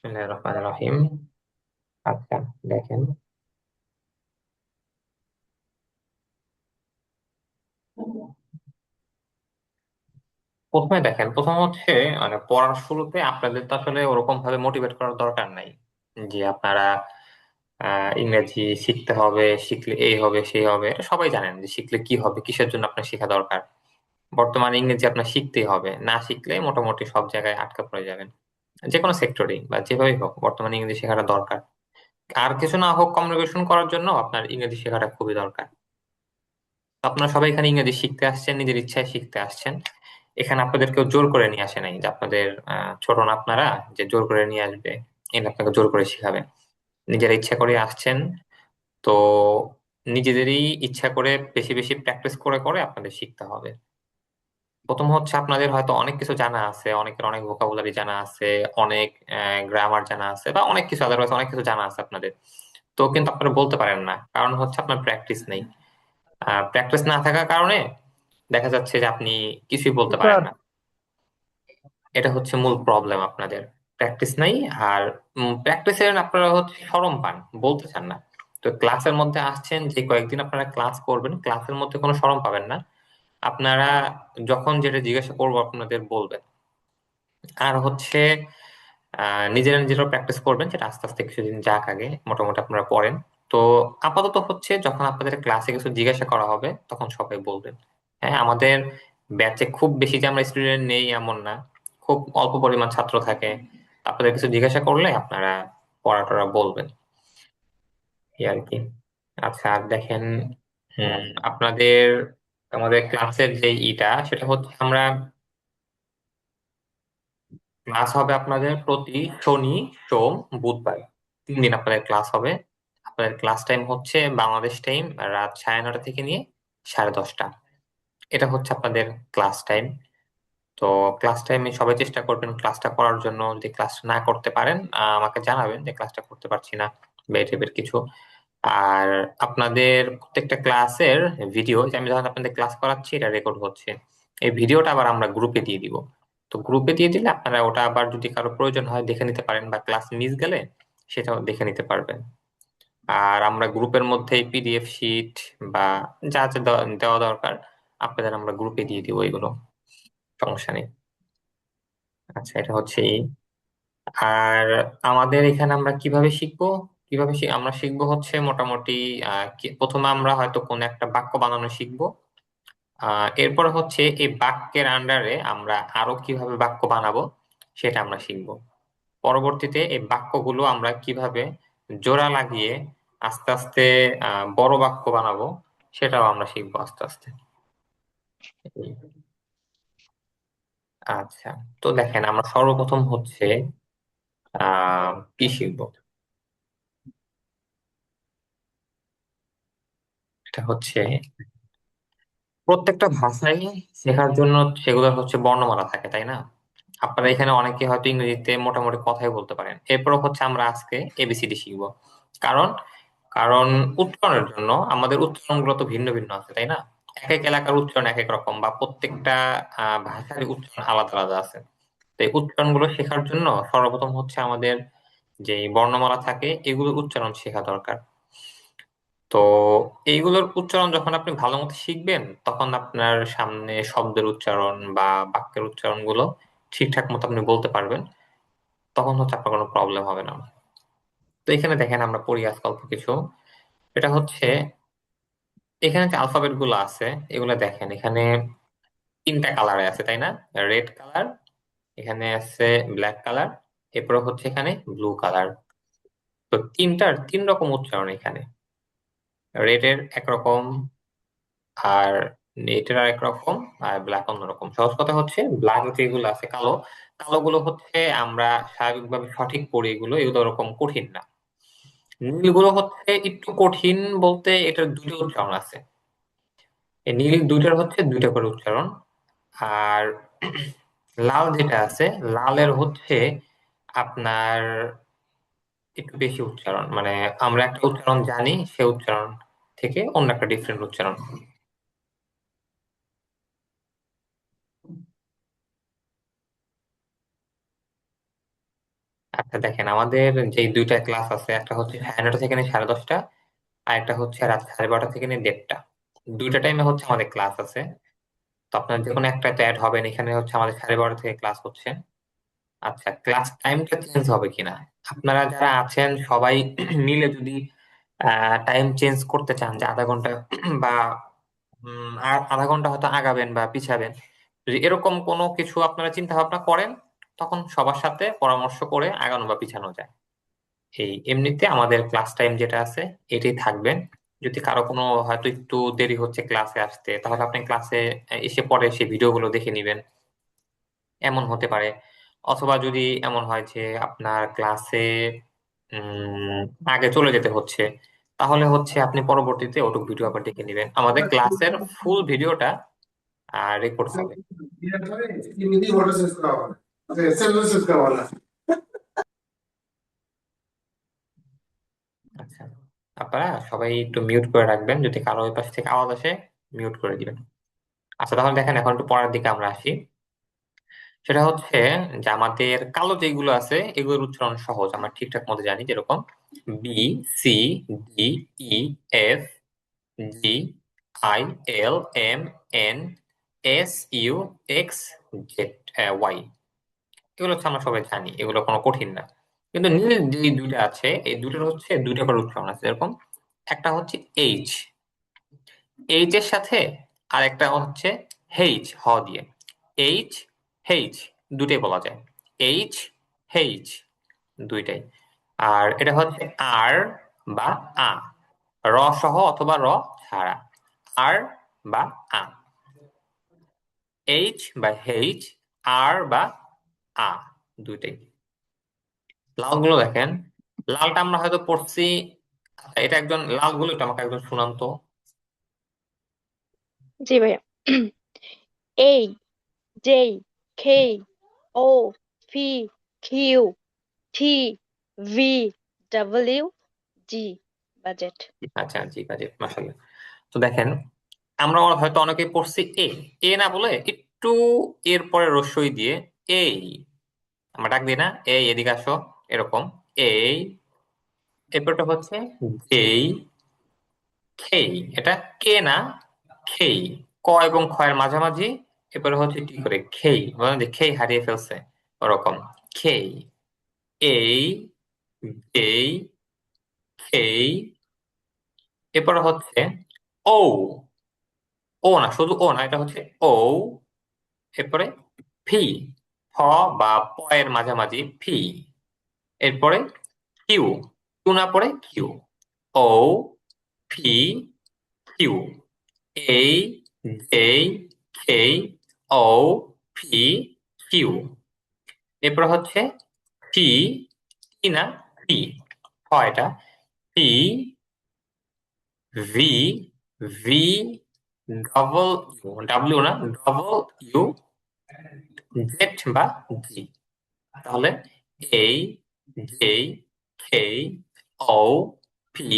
বিসমিল্লাহির রহমানির রহিম। আচ্ছা, দেখেন, প্রথম হচ্ছে মানে পড়ার শুরুতে আপনাদের তো আসলে ওরকম ভাবে মোটিভেট করার দরকার নাই যে আপনারা ইংরেজি শিখতে হবে, শিখলে এই হবে সেই হবে। এটা সবাই জানেন যে শিখলে কি হবে, কিসের জন্য আপনার শেখা দরকার। বর্তমানে ইংরেজি আপনার শিখতেই হবে, না শিখলে মোটামুটি সব জায়গায় আটকা পড়ে যাবেন। যে কোনো সেক্টরেই বা যেভাবেই হোক বর্তমানে ইংরেজি শেখাটা দরকার। আর কিছু না হোক, কমিউনিকেশন করার জন্য আপনার ইংরেজি শেখাটা খুবই দরকার। আপনারা সবাই এখানে ইংরেজি শিখতে আসছেন, নিজের ইচ্ছায় শিখতে আসছেন। এখানে আপনাদের কেউ জোর করে নিয়ে আসে নাই যে আপনাদের ছোট না আপনারা, যে জোর করে নিয়ে আসবে, এনে আপনাকে জোর করে শিখাবে। নিজেরা ইচ্ছা করে আসছেন। তো নিজেদেরই ইচ্ছা করে বেশি বেশি প্র্যাকটিস করে করে আপনাদের শিখতে হবে। প্রথম হচ্ছে আপনাদের হয়তো অনেক কিছু জানা আছে, অনেকের অনেক ভোকাবুলারি জানা আছে, অনেক গ্রামার জানা আছে, বা অনেক কিছু আদারওয়াইজ অনেক কিছু জানা আছে আপনাদের। তো কিন্তু আপনারা বলতে পারেন না, কারণ হচ্ছে আপনার প্র্যাকটিস নেই। প্র্যাকটিস না থাকার কারণে দেখা যাচ্ছে যে আপনি কিছুই বলতে পারেন স্যার, না। এটা হচ্ছে মূল প্রবলেম আপনাদের। প্র্যাকটিস নাই। আর প্র্যাকটিসের আপনারা হচ্ছে শরম পান, বলতে চান না। তো ক্লাসের মধ্যে আসছেন, যে কয়েকদিন আপনারা ক্লাস করবেন, ক্লাসের মধ্যে কোনো শরম পাবেন না। আপনারা যখন যেটা জিজ্ঞাসা করবো আপনাদের বলবেন। আর হচ্ছে নিজেরা নিজেরা প্র্যাকটিস করবেন, যেটা আস্তে আস্তে কিছুদিন যাক, আগে মোটামুটি আপনারা পড়েন। তো আপাতত হচ্ছে যখন আপনাদের ক্লাসে কিছু জিজ্ঞাসা করা হবে তখন সবাই বলবেন। হ্যাঁ, আমাদের ব্যাচে খুব বেশি যে আমরা স্টুডেন্ট নেই এমন না, খুব অল্প পরিমাণ ছাত্র থাকে। আপনাদের কিছু জিজ্ঞাসা করলে আপনারা পড়াটা বলবেন, এই আর কি। আচ্ছা, আর দেখেন, আপনাদের আমাদের ক্লাসের যে সেটা হচ্ছে আমরা ক্লাস হবে আপনাদের প্রতি শনি, সোম, বুধবার। 3 দিন আপনাদের ক্লাস হবে। আপনাদের ক্লাস টাইম হচ্ছে বাংলাদেশ টাইম রাত 9:30 থেকে নিয়ে 10:30। এটা হচ্ছে আপনাদের ক্লাস টাইম। তো ক্লাস টাইমে সবাই চেষ্টা করবেন ক্লাসটা করার জন্য। যদি ক্লাস না করতে পারেন আমাকে জানাবেন যে ক্লাসটা করতে পারছি না বা এই টাইপের কিছু। আর আপনাদের প্রত্যেকটা ক্লাসের ভিডিও, যে আমি যখন আপনাদের ক্লাস করাচ্ছি এটা রেকর্ড হচ্ছে, এই ভিডিওটা আবার আমরা গ্রুপে দিয়ে দিব। তো গ্রুপে দিয়ে দিলে আপনারা ওটা আবার যদি কারো প্রয়োজন হয় দেখে নিতে পারেন, বা ক্লাস মিস গেলে সেটাও দেখে নিতে পারবেন। আর আমরা গ্রুপের মধ্যে পিডিএফ শিট বা যা যা দেওয়া দেওয়া দরকার আপনাদের আমরা গ্রুপে দিয়ে দিব এগুলো, সমস্যা নেই। আচ্ছা, এটা হচ্ছে আর আমাদের এখানে আমরা কিভাবে শিখবো, আমরা শিখবো হচ্ছে মোটামুটি প্রথমে আমরা হয়তো কোন একটা বাক্য বানানো শিখবো। এরপর হচ্ছে এই বাক্যের আন্ডারে আমরা আরো কিভাবে বাক্য বানাবো সেটা আমরা শিখবো। পরবর্তীতে এই বাক্যগুলো আমরা কিভাবে জোড়া লাগিয়ে আস্তে আস্তে বড় বাক্য বানাবো সেটাও আমরা শিখবো আস্তে আস্তে। আচ্ছা, তো দেখেন, আমরা সর্বপ্রথম হচ্ছে কি শিখবো, এটা হচ্ছে প্রত্যেকটা ভাষাই শেখার জন্য সেগুলোর হচ্ছে বর্ণমালা থাকে, তাই না? আপনারা এখানে অনেকে হয়তো ইংরেজিতে মোটামুটি কথাই বলতে পারেন। এরপর হচ্ছে আমরা আজকে এবিসিডি শিখবো। কারণ কারণ উচ্চারণের জন্য আমাদের উচ্চারণগুলো তো ভিন্ন ভিন্ন আছে, তাই না? এক এক এলাকার উচ্চারণ এক এক রকম, বা প্রত্যেকটা ভাষারই উচ্চারণ আলাদা আলাদা আছে। তো এই উচ্চারণগুলো শেখার জন্য সর্বপ্রথম হচ্ছে আমাদের যে বর্ণমালা থাকে এগুলোর উচ্চারণ শেখা দরকার। তো এইগুলোর উচ্চারণ যখন আপনি ভালো মতো শিখবেন তখন আপনার সামনে শব্দের উচ্চারণ বা বাক্যের উচ্চারণ গুলো ঠিকঠাক মতো আপনি বলতে পারবেন। তখন হচ্ছে আপনার কোনো প্রবলেম হবে না। তো এখানে দেখেন, আমরা পড়ি আজকে অল্প কিছু। এটা হচ্ছে এখানে যে আলফাবেট গুলো আছে এগুলো দেখেন, এখানে 3টা কালারে আছে, তাই না? রেড কালার, এখানে আছে ব্ল্যাক কালার, এরপরে হচ্ছে এখানে ব্লু কালার। তো তিনটার 3 রকম উচ্চারণ এখানে। রেড এর একরকম, আর এটার আরেক রকম, আর ব্ল্যাক অন্যরকম। সহজ কথা হচ্ছে ব্ল্যাক যেগুলো আছে, কালো, কালো গুলো হচ্ছে আমরা স্বাভাবিকভাবে সঠিক পড়ি, এগুলো এগুলো ওরকম কঠিন না। নীলগুলো হচ্ছে একটু কঠিন, বলতে এটার 2টো উচ্চারণ আছে। এই নীল দুইটার হচ্ছে 2টা করে উচ্চারণ। আর লাল যেটা আছে, লালের হচ্ছে আপনার একটু বেশি উচ্চারণ, মানে আমরা একটা উচ্চারণ জানি সে উচ্চারণ থেকে অন্য একটা ডিফারেন্ট উচ্চারণ। দেখেন আমাদের যে দুইটা ক্লাস আছে, একটা হচ্ছে 9:30 থেকে 10:30, আর একটা হচ্ছে রাত 12:30 থেকে 1:30। দুইটা টাইমে হচ্ছে আমাদের ক্লাস আছে। তো আপনার যে কোনো একটা অ্যাড হবেন। এখানে হচ্ছে আমাদের 12:30 থেকে ক্লাস হচ্ছে। আচ্ছা, ক্লাস টাইমটা চেঞ্জ হবে কিনা, আপনারা যারা আছেন সবাই মিলে যদি টাইম চেঞ্জ করতে চান, যে আধা ঘন্টা বা আর আধা ঘন্টা হয়তো আগাবেন বা পিছাবেন, যদি এরকম কোনো কিছু আপনারা চিন্তা ভাবনা করেন, তখন সবার সাথে পরামর্শ করে আগানো বা পিছানো যায়। এই এমনিতে আমাদের ক্লাস টাইম যেটা আছে এটাই থাকবে। যদি কারো কোনো হয়তো একটু দেরি হচ্ছে ক্লাসে আসতে, তাহলে আপনি ক্লাসে এসে পরে সেই ভিডিওগুলো দেখে নিবেন, এমন হতে পারে। অথবা যদি এমন হয় যে আপনার ক্লাসে উম আগে চলে যেতে হচ্ছে, তাহলে হচ্ছে আপনি পরবর্তীতে ওটুক ভিডিও আবার দেখে নিবেন। আমাদের ক্লাসের ফুল ভিডিওটা রেকর্ড হবে। আচ্ছা, আপনারা সবাই একটু মিউট করে রাখবেন, যদি কারো ওই পাশ থেকে আওয়াজ আসে মিউট করে দিবেন। আচ্ছা, তাহলে দেখেন এখন একটু পরের দিকে আমরা আসি। সেটা হচ্ছে যে আমাদের কালো যেগুলো আছে এগুলোর উচ্চারণ সহজ, আমরা ঠিকঠাক মতো জানি, যেরকম B, C, D, E, F, G, I, L, M, N, S, U, X, Z, Y. এগুলো হচ্ছে আমরা সবাই জানি, এগুলো কোনো কঠিন না। কিন্তু নীল যে দুইটা আছে, এই দুটোর হচ্ছে দুইটা করে উচ্চারণ আছে। এরকম একটা হচ্ছে এইচ, এইচ এর সাথে আর একটা হচ্ছে হেইচ, হ দিয়ে। এইচ, হেইচ দুটাই বলা যায়। এইচ, হেইচ দুইটাই। আর এটা হচ্ছে আর বা আ, র সহ অথবা র ছাড়া, আর বা আ। এইচ বা হেইচ, আর বা আ দুইটাই। লালগুলো দেখেন, লালটা আমরা হয়তো পড়ছি। এটা একজন, লালগুলো এটা আমাকে একজন শুনান তো। জি ভাইয়া। এ, জে, কে, ও, পি, কিউ, টি, ভি, ডাব্লিউ, জি, বাজেট। আচ্ছা, জি কাজে মাশাআল্লাহ। তো দেখেন, আমরা হয়তো অনেকেই পড়ছি এ, এ না বলে একটু এর পরে রস্বই দিয়ে এই আমরা ডাক দিই না, এই এদিকে আসো, এরকম এই। এরপরটা হচ্ছে যেই, খেই, এটা কে না, খেই, ক এবং খয়ের মাঝামাঝি। এরপরে হচ্ছে টি করে খেই, বলেন যে খেই হারিয়ে ফেলছে, ওরকম খেই। এই, যেই, খেই। এরপরে হচ্ছে ও, ও না, শুধু ও না, এটা হচ্ছে ও। এরপরে ফি, ফ বা প এর মাঝামাঝি ফি। এরপরে কিউ, কিউ না পড়ে কিউ, ও, ফি, কিউ। এই, যেই, খেই, ও, ফি, কিউ। এরপর হচ্ছে টি, টি না, পি, হ এটা, P, V, V, double U, W না, ডবল ইউ, জেড বা জি। তাহলে এই, J, K, O, P,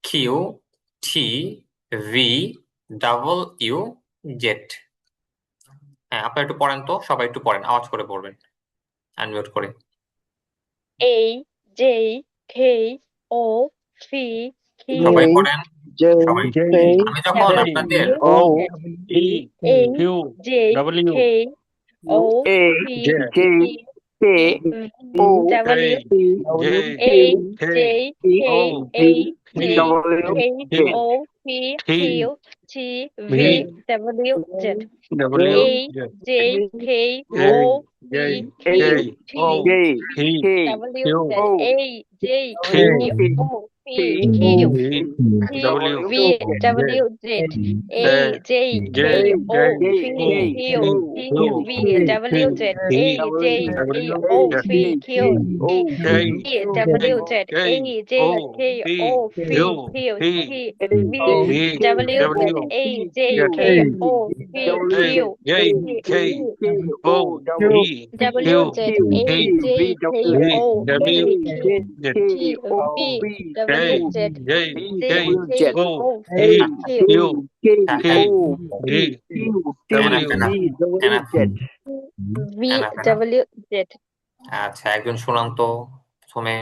Q, T, V, double you, Z. হ্যাঁ, আপনারা একটু পড়েন তো, সবাই একটু পড়েন, আওয়াজ করে পড়বেন, আনমিউট করে। এ, জে, কে, ও, পি, কিউ, সবাই A পড়েন, J সবাই। J, আমি K যখন K, আপনাদের L O, O E, A, Q, J, W, K, O, A P, J, J Q, K V, O K, W, P J, W A, Q K, J, P K, O, A, P, J, W K, Q, O, Z P, T, Q, T, V, V, W, Z. W, A, J, J, K, A, O, P, J, A Q, K, T, O, J P, K W, Z. Q, O A, J, T, K, W P O, P, P Q, V, T, W, V, J, W, Z. J, A, J, J, K, O, J P, K Q, O Q, T, Q, V, W, Z. P, A, W J, K, W, O, A J, P, J Q, K T, O K, V, Q W, O Z. K, A, J, O, K, P, O, P, Q, Q, T, T, A V, J V, K W, Z. W, A, P J, Q K, T, O, P, W Z Q, J, T, K, K O O, W E, P W, Q, Z. Q A, T, V J, K, W V, O, W, P, A Q, Z Z, T, K O V, V W, K, Q Z. J, V J, K, W K, Z O, O, A P, P, Q, Q, Q K T, O P V, Q T W, enough, V W enough, Z V, enough, enough. W, Z. আচ্ছা, একজন শুনান তো। প্রথমে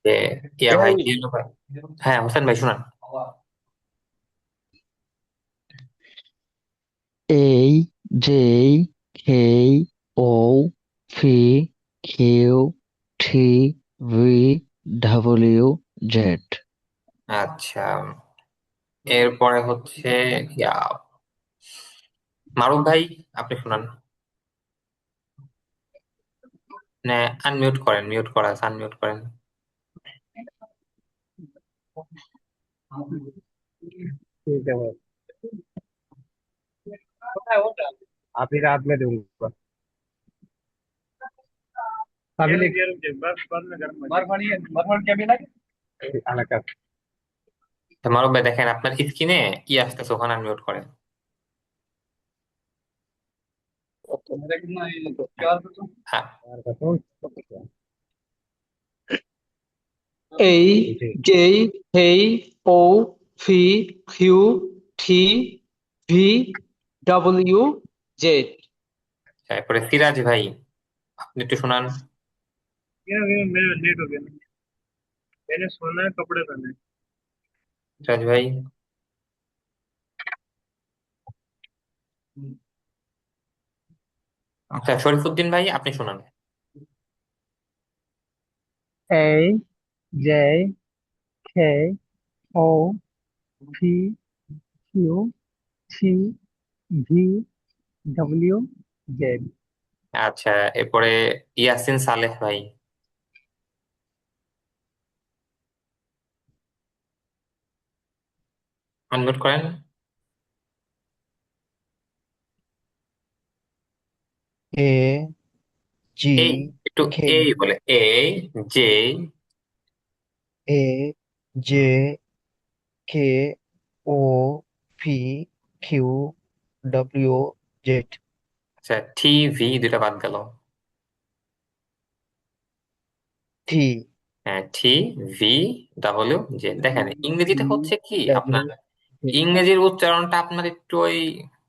যে ইয়া ভাই কি হলো ভাই? হ্যাঁ হোসেন ভাই শুনান। A, J, K, O, P, Q, T, V, W, Z. আচ্ছা, এরপরে হচ্ছে ইয়া মারুফ ভাই, আপনি শুনান। না, আনমিউট করেন, মিউট করা আছে, আনমিউট করেন। ठीक है भाई। अभी रात में दूंगा। अभी लिख बस बाद में गर्म मरमर क्या मिला अलग कर। তা মারুফ ভাই দেখেন আপনার স্ক্রিনে কি আসতেছে, ওখানে আনমিউট করেন। হ্যাঁ, यार कसम। A, J, K, O, P, Q, T, V, W, Z. তারপরে সিরাজ ভাই, আপনি একটু শুনান। ये मेरे लेट हो गया ना। मैंने सोना है कपड़े पहने। সিরাজ ভাই, আচ্ছা শরীফুদ্দিন ভাই আপনি শুনান। A J K O P Q T V W Z। আচ্ছা, এরপরে ইয়াসিন সালেহ ভাই, আনমিউট করেন। A, এই G, একটু এই K, বলে A J. A, J, K, O, P, Q, W, Z. আচ্ছা, টি ভি দুটা বাদ গেল। T, হ্যাঁ, টি ভি ডাব্লিউ জে। দেখেন ইংরেজিটা হচ্ছে কি আপনার, W, Z. ইংরেজির উচ্চারণটা আপনার একটু ওই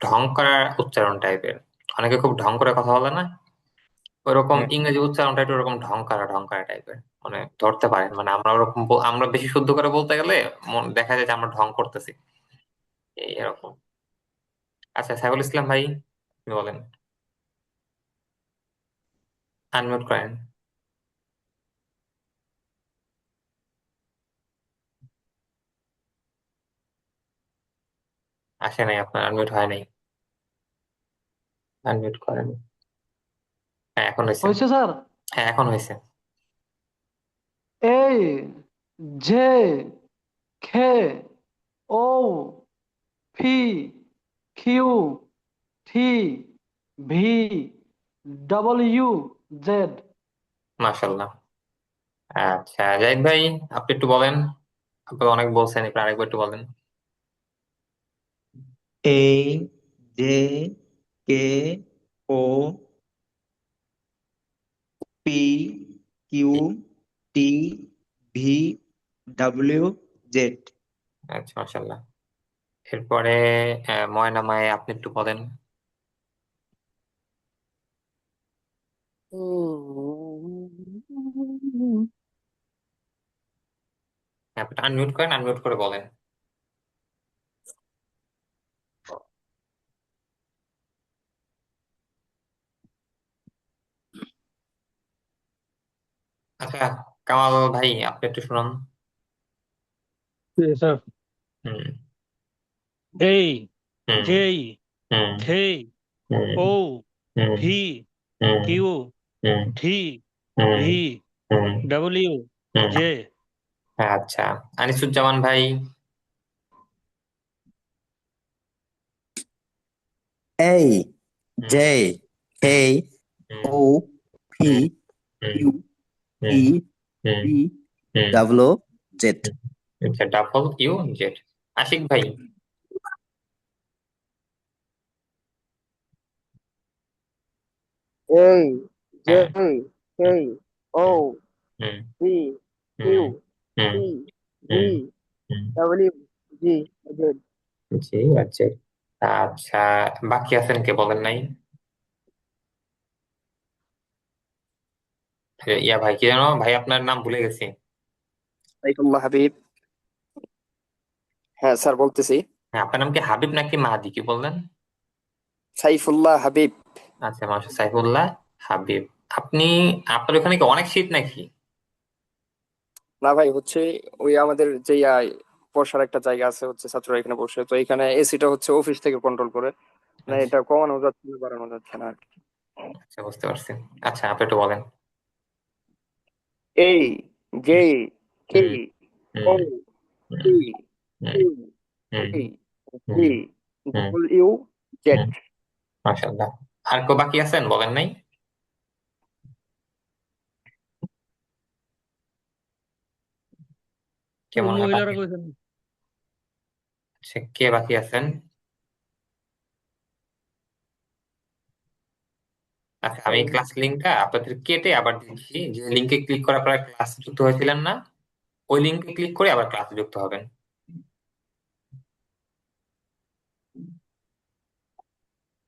ঢং করা উচ্চারণ টাইপের। অনেকে খুব ঢং করে কথা বলে না, ওরকম হ্যাঁ, ইংরেজি উচ্চারণটা একটু ওরকম ঢং করা টাইপের। মানে ধরতে পারেন, মানে আমরা ওরকম আমরা বেশি শুদ্ধ করে বলতে গেলে দেখা যায় যে আমরা ঢং করতেছি, এই এরকম। আচ্ছা সাইফুল ইসলাম ভাই, আপনি বলেন, আনমিউট করেন। আসে নাই, আপনার আনমিউট হয় নাই, আনমিউট করেন। হ্যাঁ এখন হয়েছে। হয়েছে স্যার? হ্যাঁ এখন হয়েছে। A, J, K, O, P, Q, T, V, W, Z. মাশাল্লাহ। আচ্ছা জাহিদ ভাই, আপনি একটু বলেন, আপনি অনেক বলছেন, এবার আরেকবার একটু বলেন। A J K O P Q T V W Z। আচ্ছা মাশাল্লাহ। এরপরে ময়না মায়ে আপনি একটু বলেন। হ্যাঁ, আপনি আনমিউট করেন, আনমিউট করে বলেন। আচ্ছা কামাল ভাই, আপনি একটু শুনুন। Yes, sir. Hmm A, hmm J, hmm K, hmm O, hmm P, hmm Q, hmm T, hmm V, hmm W, hmm. J। আচ্ছা, আনিসুজ্জামান ভাই। A hmm J K hmm O hmm P hmm Q hmm T hmm V hmm W Z। হুম। আচ্ছা, double you Z. Ashiq ভাই। A হ্যাঁ। J হুম K হুম O হুম P হুম Q হুম T হুম V হুম। W G Z। জি আচ্ছা। আচ্ছা, বাকি আছেন কে বলেন নাই? ইয়া ভাই, কি জানো ভাই, আপনার নাম ভুলে গেছি। সাইফুল্লাহ হাবিব। হ্যাঁ স্যার বলতেছি। হ্যাঁ, আপনার নাম কি হাবিব নাকি মাহাদি, কি বললেন? সাইফুল্লাহ হাবিব। আচ্ছা, মাশা সাইফুল্লাহ হাবিব। আপনি, আপনার ওখানে কি অনেক শীত নাকি? না ভাই হচ্ছে ওই আমাদের যে বসার একটা জায়গা আছে হচ্ছে ছাত্ররা এখানে বসে, তো এখানে এসিটা হচ্ছে অফিস থেকে কন্ট্রোল করে, না আচ্ছা, এটা কমানো যাচ্ছে না বাড়ানো যাচ্ছে না আর কি। আচ্ছা, বুঝতে পারছি। আচ্ছা, আপনি একটু বলেন। এই, জে, কে, হুম, ও, হুম, হুম, পি, হুম, কিউ, হুম, টি, ভি, হুম, হুম, ডব্লিউ, জেড। হুম। মাশাআল্লাহ। আর কেউ বাকি আছেন, বলেন নাই? কে ওই মনে হয় বাকি? মহিলারা কইছেন। আচ্ছা, কে বাকি আছেন? আচ্ছা, আমি ক্লাস লিঙ্কটা আপনাদের কেটে আবার দিচ্ছি। যে লিঙ্কে ক্লিক করার পর ক্লাস যুক্ত হয়েছিলেন না, ওই লিঙ্কে ক্লিক করে আবার ক্লাসে যুক্ত হবেন।